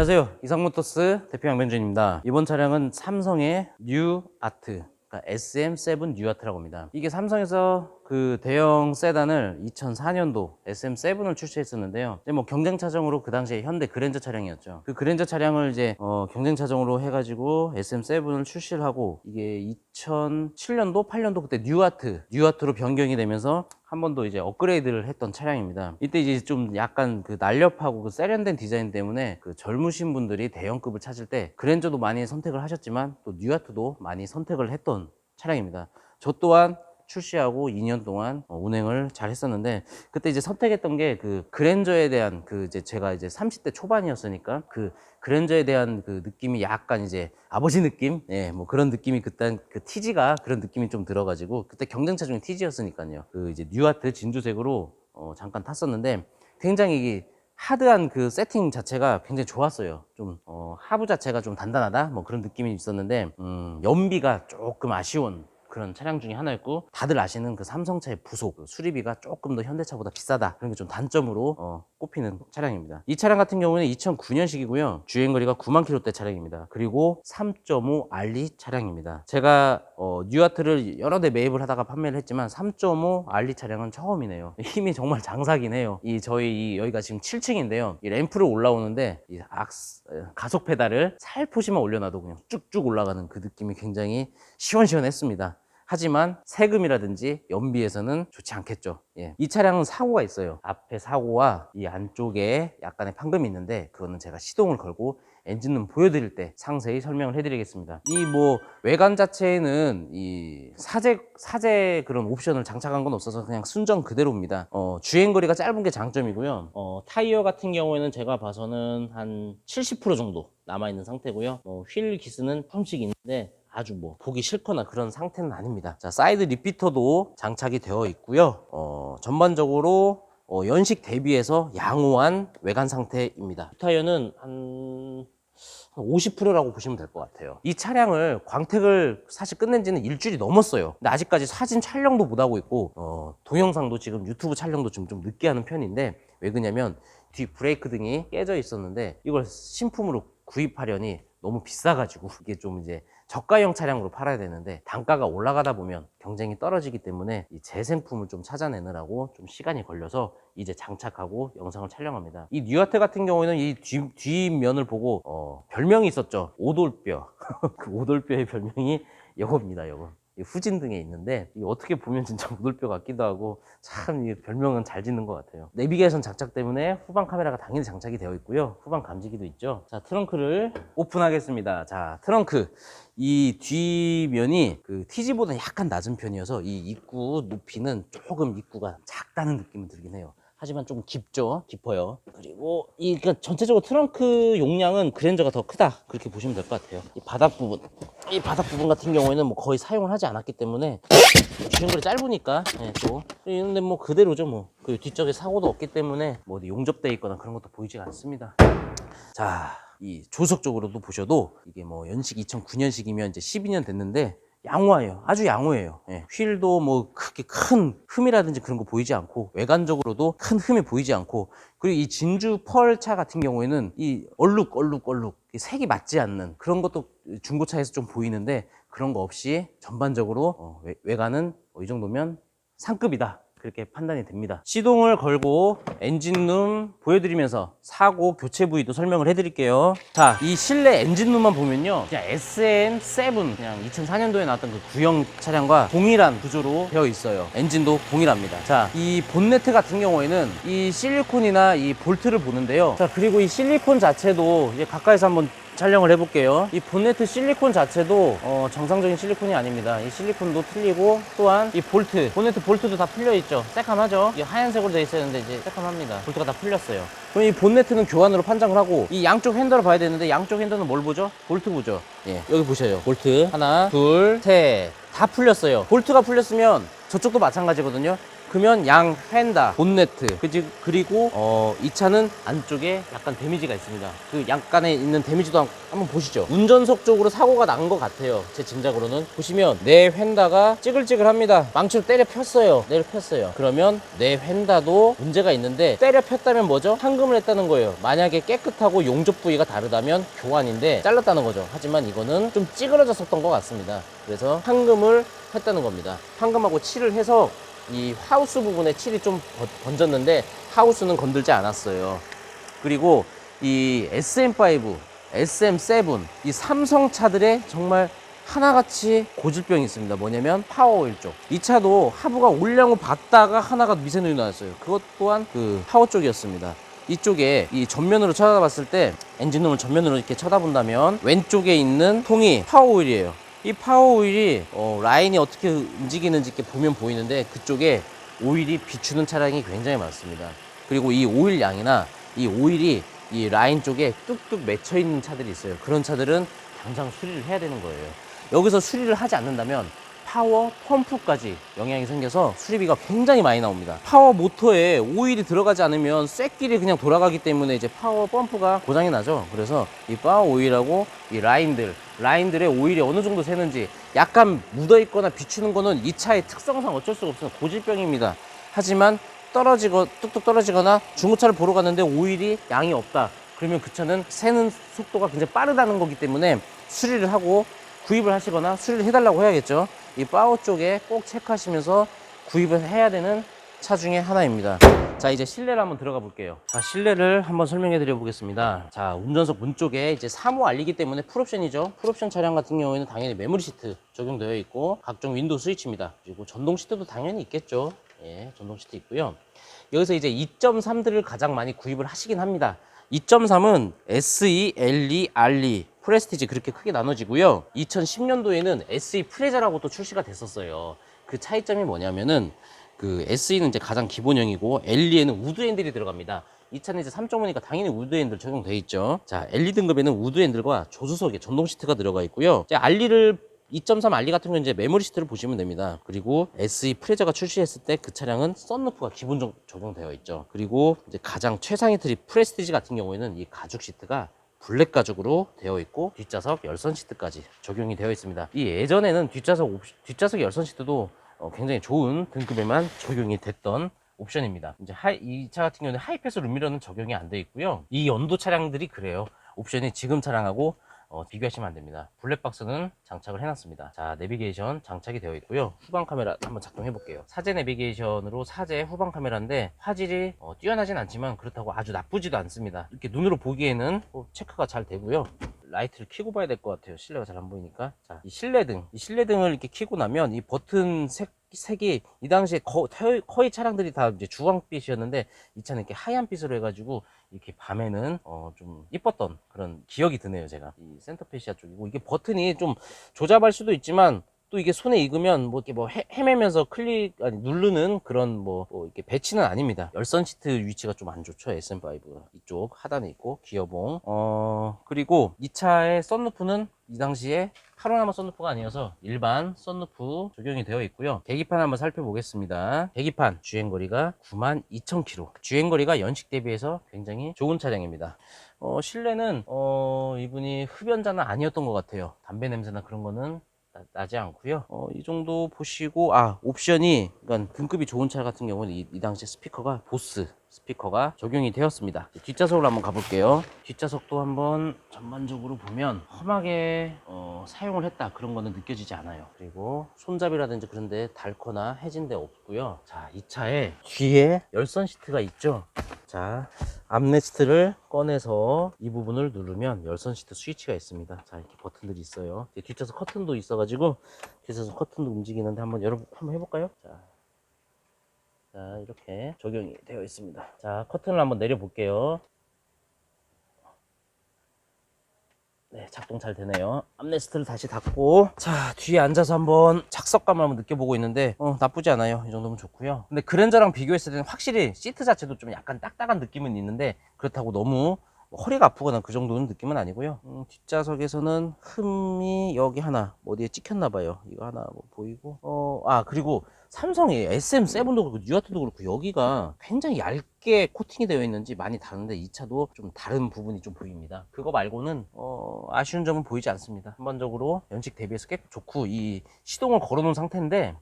안녕하세요. 이상모터스 대표 양변준입니다. 이번 차량은 삼성의 뉴 아트, 그러니까 SM7 뉴 아트라고 합니다. 이게 삼성에서 그 대형 세단을 2004년도 SM7을 출시했었는데요. 이제 뭐 경쟁 차종으로 그 당시에 현대 그랜저 차량이었죠. 그 그랜저 차량을 이제 경쟁 차종으로 해가지고 SM7을 출시를 하고, 이게 2007년도, 8년도 그때 뉴아트로 변경이 되면서 한 번 더 이제 업그레이드를 했던 차량입니다. 이때 이제 좀 약간 그 날렵하고 그 세련된 디자인 때문에 그 젊으신 분들이 대형급을 찾을 때 그랜저도 많이 선택을 하셨지만 또 뉴아트도 많이 선택을 했던 차량입니다. 저 또한 출시하고 2년 동안 운행을 잘 했었는데, 그때 이제 선택했던 게 그 그랜저에 대한 그 이제 제가 이제 30대 초반이었으니까 그 그랜저에 대한 그 느낌이 약간 이제 아버지 느낌? 예, 뭐 그런 느낌이 그때 그 TG가 그런 느낌이 좀 들어가지고, 그때 경쟁차 중에 TG였으니까요. 그 이제 뉴아트 진주색으로 잠깐 탔었는데, 굉장히 이게 하드한 그 세팅 자체가 굉장히 좋았어요. 좀 하부 자체가 좀 단단하다 뭐 그런 느낌이 있었는데, 연비가 조금 아쉬운 그런 차량 중에 하나였고, 다들 아시는 그 삼성차의 부속, 그 수리비가 조금 더 현대차보다 비싸다, 그런 게 좀 단점으로 꼽히는 차량입니다. 이 차량 같은 경우는 2009년식이고요 주행거리가 9만 킬로대 차량입니다. 그리고 3.5 알리 차량입니다. 제가 뉴아트를 여러 대 매입을 하다가 판매를 했지만 3.5 알리 차량은 처음이네요. 힘이 정말 장사긴 해요. 여기가 지금 7층인데요 이 램프를 올라오는데 이 가속 페달을 살포시만 올려놔도 그냥 쭉쭉 올라가는 그 느낌이 굉장히 시원시원했습니다. 하지만 세금이라든지 연비에서는 좋지 않겠죠. 예. 이 차량은 사고가 있어요. 앞에 사고와 이 안쪽에 약간의 판금이 있는데, 그거는 제가 시동을 걸고 엔진룸 보여드릴 때 상세히 설명을 해드리겠습니다. 이 뭐 외관 자체에는 이 사제 그런 옵션을 장착한 건 없어서 그냥 순정 그대로입니다. 주행거리가 짧은 게 장점이고요. 타이어 같은 경우에는 제가 봐서는 한 70% 정도 남아있는 상태고요. 휠 기스는 조금씩 있는데 아주 뭐 보기 싫거나 그런 상태는 아닙니다. 자, 사이드 리피터도 장착이 되어 있고요. 전반적으로 연식 대비해서 양호한 외관 상태입니다. 타이어는 한 50%라고 보시면 될 것 같아요. 이 차량을 광택을 사실 끝낸 지는 일주일이 넘었어요. 근데 아직까지 사진 촬영도 못 하고 있고, 동영상도 지금 유튜브 촬영도 좀 늦게 하는 편인데, 왜 그러냐면 뒤 브레이크 등이 깨져 있었는데 이걸 신품으로 구입하려니 너무 비싸가지고, 이게 좀 이제 저가형 차량으로 팔아야 되는데 단가가 올라가다 보면 경쟁이 떨어지기 때문에 이 재생품을 좀 찾아내느라고 좀 시간이 걸려서 이제 장착하고 영상을 촬영합니다. 이 뉴아트 같은 경우에는 이 뒷면을 보고 별명이 있었죠. 오돌뼈. 그 오돌뼈의 별명이 이겁니다. 이거 후진 등에 있는데, 이게 어떻게 보면 진짜 오돌뼈 같기도 하고, 참 이 별명은 잘 짓는 것 같아요. 내비게이션 장착 때문에 후방 카메라가 당연히 장착이 되어 있고요. 후방 감지기도 있죠. 자, 트렁크를 오픈하겠습니다. 자, 트렁크. 이 뒷면이 그 TG보다 약간 낮은 편이어서 이 입구 높이는 조금 입구가 작다는 느낌이 들긴 해요. 하지만 좀 깊어요. 그리고 그러니까 전체적으로 트렁크 용량은 그랜저가 더 크다, 그렇게 보시면 될 것 같아요. 이 바닥 부분 같은 경우에는 뭐 거의 사용을 하지 않았기 때문에, 주행거리 짧으니까 또 근데 뭐 그대로죠. 뭐 그 뒤쪽에 사고도 없기 때문에 뭐 어디 용접돼 있거나 그런 것도 보이지가 않습니다. 자, 이 조석 쪽으로도 보셔도 이게 뭐 연식 2009년식이면 이제 12년 됐는데 양호해요. 아주 양호해요. 예. 휠도 뭐 크게 큰 흠이라든지 그런 거 보이지 않고, 외관적으로도 큰 흠이 보이지 않고, 그리고 이 진주 펄차 같은 경우에는 이 얼룩 색이 맞지 않는 그런 것도 중고차에서 좀 보이는데, 그런 거 없이 전반적으로 외관은 이 정도면 상급이다, 그렇게 판단이 됩니다. 시동을 걸고 엔진룸 보여드리면서 사고 교체 부위도 설명을 해드릴게요. 자, 이 실내 엔진룸만 보면요, 그냥 SM7 그냥 2004년도에 나왔던 그 구형 차량과 동일한 구조로 되어 있어요. 엔진도 동일합니다. 자, 이 본네트 같은 경우에는 이 실리콘이나 이 볼트를 보는데요. 자, 그리고 이 실리콘 자체도 이제 가까이서 한번 촬영을 해볼게요. 이 본네트 실리콘 자체도 정상적인 실리콘이 아닙니다. 이 실리콘도 틀리고, 또한 이 본네트 볼트도 다 풀려있죠. 새카마죠. 이게 하얀색으로 되어 있었는데 이제 새카마입니다. 볼트가 다 풀렸어요. 그럼 이 본네트는 교환으로 판정을 하고, 이 양쪽 핸들을 봐야 되는데, 양쪽 핸들은 뭘 보죠? 볼트 보죠. 예, 여기 보셔요. 볼트 하나, 둘, 셋, 다 풀렸어요. 볼트가 풀렸으면 저쪽도 마찬가지거든요. 그러면 양 휀다, 본네트, 그리고 이 차는 안쪽에 약간 데미지가 있습니다. 그 약간에 있는 데미지도 한번 보시죠. 운전석 쪽으로 사고가 난 것 같아요. 제 짐작으로는. 보시면 내 휀다가 찌글찌글합니다. 망치로 때려 폈어요. 그러면 내 휀다도 문제가 있는데, 때려 폈다면 뭐죠? 황금을 했다는 거예요. 만약에 깨끗하고 용접 부위가 다르다면 교환인데 잘랐다는 거죠. 하지만 이거는 좀 찌그러졌었던 것 같습니다. 그래서 황금을 했다는 겁니다. 황금하고 칠을 해서 이 하우스 부분에 칠이 좀 번졌는데 하우스는 건들지 않았어요. 그리고 이 SM5, SM7 이 삼성 차들의 정말 하나같이 고질병이 있습니다. 뭐냐면 파워오일 쪽. 이 차도 하부가 올량을 받다가 하나가 미세누이 나왔어요. 그것 또한 그 파워 쪽이었습니다. 이쪽에 이 전면으로 쳐다봤을 때, 엔진룸을 전면으로 이렇게 쳐다본다면 왼쪽에 있는 통이 파워오일이에요. 이 파워오일이 라인이 어떻게 움직이는지 이렇게 보면 보이는데, 그쪽에 오일이 비추는 차량이 굉장히 많습니다. 그리고 이 오일 양이나 이 오일이 이 라인 쪽에 뚝뚝 맺혀 있는 차들이 있어요. 그런 차들은 당장 수리를 해야 되는 거예요. 여기서 수리를 하지 않는다면 파워 펌프까지 영향이 생겨서 수리비가 굉장히 많이 나옵니다. 파워 모터에 오일이 들어가지 않으면 쇳길이 그냥 돌아가기 때문에 이제 파워 펌프가 고장이 나죠. 그래서 이 파워 오일하고 이 라인들의 오일이 어느 정도 새는지, 약간 묻어 있거나 비추는 거는 이 차의 특성상 어쩔 수가 없어요. 고질병입니다. 하지만 뚝뚝 떨어지거나 중고차를 보러 갔는데 오일이 양이 없다. 그러면 그 차는 새는 속도가 굉장히 빠르다는 거기 때문에 수리를 하고 구입을 하시거나 수리를 해달라고 해야겠죠. 이 파워 쪽에 꼭 체크하시면서 구입을 해야 되는 차 중에 하나입니다. 자, 이제 실내를 한번 들어가 볼게요. 자, 실내를 한번 설명해 드려 보겠습니다. 자, 운전석 문 쪽에 이제 3호 알리기 때문에 풀옵션이죠. 풀옵션 차량 같은 경우에는 당연히 메모리 시트 적용되어 있고, 각종 윈도우 스위치입니다. 그리고 전동 시트도 당연히 있겠죠. 예, 전동 시트 있고요. 여기서 이제 2.3들을 가장 많이 구입을 하시긴 합니다. 2.3은 SE, LE, RE, 프레스티지 그렇게 크게 나눠지고요. 2010년도에는 SE 프레자라고 또 출시가 됐었어요. 그 차이점이 뭐냐면은, 그 SE는 이제 가장 기본형이고 LE에는 우드 핸들이 들어갑니다. 이 차는 이제 3.5니까 당연히 우드 핸들 적용돼 있죠. 자, LE 등급에는 우드 핸들과 조수석에 전동 시트가 들어가 있고요. 이제 RE를 2.3 알리 같은 경우는 이제 메모리 시트를 보시면 됩니다. 그리고 SE 프레저가 출시했을 때 그 차량은 썬루프가 기본적으로 적용되어 있죠. 그리고 이제 가장 최상위 트립 프레스티지 같은 경우에는 이 가죽 시트가 블랙 가죽으로 되어 있고, 뒷좌석 열선 시트까지 적용이 되어 있습니다. 이 예전에는 뒷좌석 열선 시트도 굉장히 좋은 등급에만 적용이 됐던 옵션입니다. 이제 이 차 같은 경우는 하이패스 룸미러는 적용이 안 돼 있고요. 이 연도 차량들이 그래요. 옵션이 지금 차량하고 비교하시면 안 됩니다. 블랙박스는 장착을 해놨습니다. 자, 내비게이션 장착이 되어 있고요. 후방 카메라 한번 작동해 볼게요. 사제 내비게이션으로 사제 후방 카메라인데, 화질이 뛰어나진 않지만 그렇다고 아주 나쁘지도 않습니다. 이렇게 눈으로 보기에는 체크가 잘 되고요. 라이트를 켜고 봐야 될 것 같아요. 실내가 잘 안 보이니까. 자, 이 실내등을 이렇게 켜고 나면 이 버튼 색이 이 당시에 거의 차량들이 다 이제 주황빛이었는데, 이 차는 이렇게 하얀빛으로 해가지고 이렇게 밤에는 좀 이뻤던 그런 기억이 드네요. 제가 이 센터페시아 쪽이고, 이게 버튼이 좀 조잡할 수도 있지만 또 이게 손에 익으면 뭐 이렇게 헤매면서 누르는 그런 이렇게 배치는 아닙니다. 열선 시트 위치가 좀 안 좋죠. SM5 이쪽 하단에 있고, 기어봉. 그리고 이 차의 썬루프는 이 당시에 파노라마 썬루프가 아니어서 일반 썬루프 적용이 되어 있고요. 계기판 한번 살펴보겠습니다. 계기판 주행거리가 92,000km. 주행거리가 연식 대비해서 굉장히 좋은 차량입니다. 실내는 이분이 흡연자는 아니었던 것 같아요. 담배 냄새나 그런 거는 나지 않고요. 이 정도 보시고, 옵션이, 그러니까 등급이 좋은 차 같은 경우는 이 당시 스피커가 보스 스피커가 적용이 되었습니다. 뒷좌석으로 한번 가볼게요. 뒷좌석도 한번 전반적으로 보면 험하게 사용을 했다 그런 거는 느껴지지 않아요. 그리고 손잡이라든지 그런데 닳거나 해진 데 없고요. 자, 이 차에 뒤에 열선 시트가 있죠. 자, 암레스트를 꺼내서 이 부분을 누르면 열선 시트 스위치가 있습니다. 자, 이렇게 버튼들이 있어요. 뒷좌석 커튼도 있어가지고 뒷좌석 커튼도 움직이는데 여러분 한번 해볼까요? 자, 이렇게 적용이 되어 있습니다. 자, 커튼을 한번 내려 볼게요. 네, 작동 잘 되네요. 암레스트를 다시 닫고, 자, 뒤에 앉아서 한번 착석감을 한번 느껴보고 있는데 나쁘지 않아요. 이 정도면 좋고요. 근데 그랜저랑 비교했을 때는 확실히 시트 자체도 좀 약간 딱딱한 느낌은 있는데, 그렇다고 너무 허리가 아프거나 그 정도는 느낌은 아니고요. 뒷좌석에서는 흠이 여기 하나 어디에 찍혔나 봐요. 이거 하나 보이고, 그리고 삼성의 SM7도 그렇고 뉴아트도 그렇고 여기가 굉장히 얇게 코팅이 되어 있는지 많이 다른데 이 차도 좀 다른 부분이 좀 보입니다. 그거 말고는 아쉬운 점은 보이지 않습니다. 전반적으로 연식 대비해서 꽤 좋고, 이 시동을 걸어 놓은 상태인데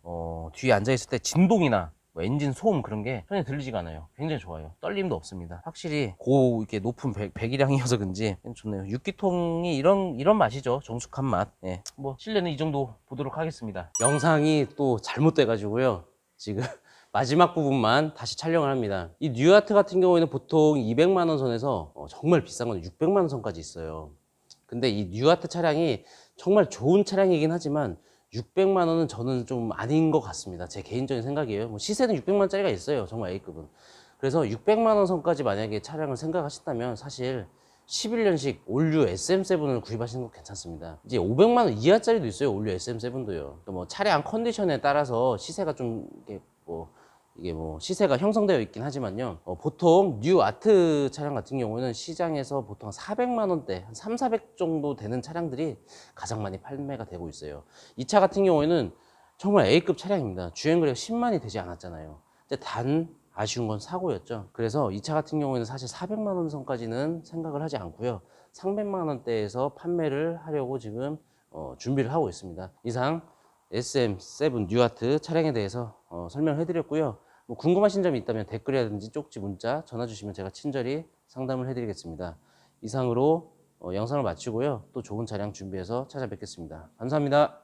뒤에 앉아 있을 때 진동이나 뭐 엔진 소음 그런 게 전혀 들리지가 않아요. 굉장히 좋아요. 떨림도 없습니다. 확실히 이렇게 높은 배기량이어서 그런지 좋네요. 6기통이 이런 맛이죠. 정숙한 맛. 예. 뭐 실내는 이 정도 보도록 하겠습니다. 영상이 또 잘못돼 가지고요. 지금 마지막 부분만 다시 촬영을 합니다. 이 뉴아트 같은 경우에는 보통 200만 원 선에서 정말 비싼 건 600만 원 선까지 있어요. 근데 이 뉴아트 차량이 정말 좋은 차량이긴 하지만 600만 원은 저는 좀 아닌 것 같습니다. 제 개인적인 생각이에요. 뭐 시세는 600만 원짜리가 있어요. 정말 A급은. 그래서 600만 원 선까지 만약에 차량을 생각하신다면 사실 11년식 올류 SM7을 구입하시는 거 괜찮습니다. 이제 500만 원 이하짜리도 있어요. 올류 SM7도요. 그러니까 뭐 차량 컨디션에 따라서 시세가 좀 이게 뭐 시세가 형성되어 있긴 하지만요. 보통 뉴 아트 차량 같은 경우는 시장에서 보통 400만 원대, 한 3, 400 정도 되는 차량들이 가장 많이 판매가 되고 있어요. 이 차 같은 경우에는 정말 A급 차량입니다. 주행거리가 10만이 되지 않았잖아요. 근데 단 아쉬운 건 사고였죠. 그래서 이 차 같은 경우에는 사실 400만 원 선까지는 생각을 하지 않고요. 300만 원대에서 판매를 하려고 지금 준비를 하고 있습니다. 이상 SM7 뉴아트 차량에 대해서 설명을 해드렸고요. 뭐 궁금하신 점이 있다면 댓글이라든지 쪽지, 문자, 전화 주시면 제가 친절히 상담을 해드리겠습니다. 이상으로 영상을 마치고요. 또 좋은 차량 준비해서 찾아뵙겠습니다. 감사합니다.